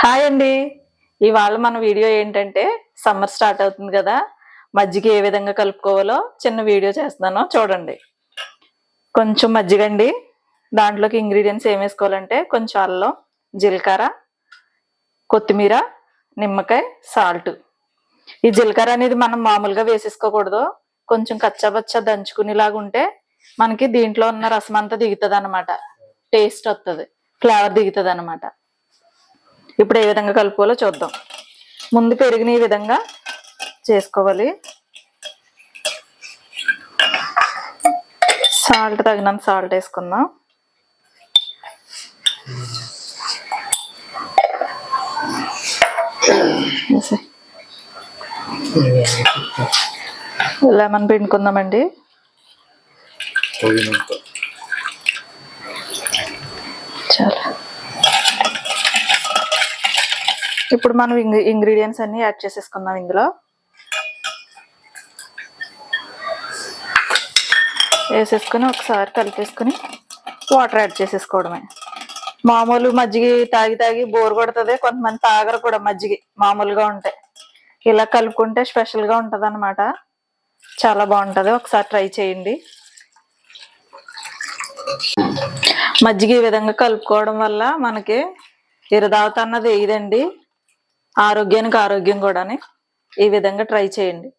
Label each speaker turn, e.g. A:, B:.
A: Hi అండి. ఇవాళ మన వీడియో ఏంటంటే సమ్మర్ స్టార్ట్ అవుతుంది కదా, మజ్జిగ ఏ విధంగా కలుపుకోవాలో చిన్న వీడియో చేస్తున్నాను చూడండి. కొంచెం మజ్జిగ అండి, దాంట్లోకి ఇంగ్రీడియంట్స్ ఏం వేసుకోవాలంటే కొంచెం అల్లం, జీలకర్ర, కొత్తిమీర, నిమ్మకాయ, సాల్ట్. ఈ జీలకర్ర అనేది మనం మామూలుగా వేసేసుకోకూడదు, కొంచెం కచ్చాబచ్చా దంచుకునేలాగా ఉంటే మనకి దీంట్లో ఉన్న రసం అంతా దిగుతుంది అనమాట, టేస్ట్ వస్తుంది, ఫ్లేవర్ దిగుతుంది అనమాట. ఇప్పుడు ఏ విధంగా కలుపుకోవాలో చూద్దాం. ముందు పెరుగుని ఈ విధంగా చేసుకోవాలి. సాల్ట్ తగినంత సాల్ట్ వేసుకుందాం. లెమన్ పిండుకుందామండి. చాలా. ఇప్పుడు మనం ఇంగ్రీడియంట్స్ అన్ని యాడ్ చేసేసుకుందాం. ఇందులో వేసేసుకుని ఒకసారి కలిపేసుకుని వాటర్ యాడ్ చేసేసుకోవడమే. మామూలు మజ్జిగ తాగి తాగి బోర్ కొడుతుంది, కొంతమంది తాగరు కూడా మజ్జిగ మామూలుగా ఉంటాయి. ఇలా కలుపుకుంటే స్పెషల్గా ఉంటుంది అనమాట, చాలా బాగుంటుంది. ఒకసారి ట్రై చేయండి. మజ్జిగ ఈ విధంగా కలుపుకోవడం వల్ల మనకి ఇరదావత అన్నది వేయదండి, ఆరోగ్యానికి ఆరోగ్యం కూడా. ఈ విధంగా ట్రై చేయండి.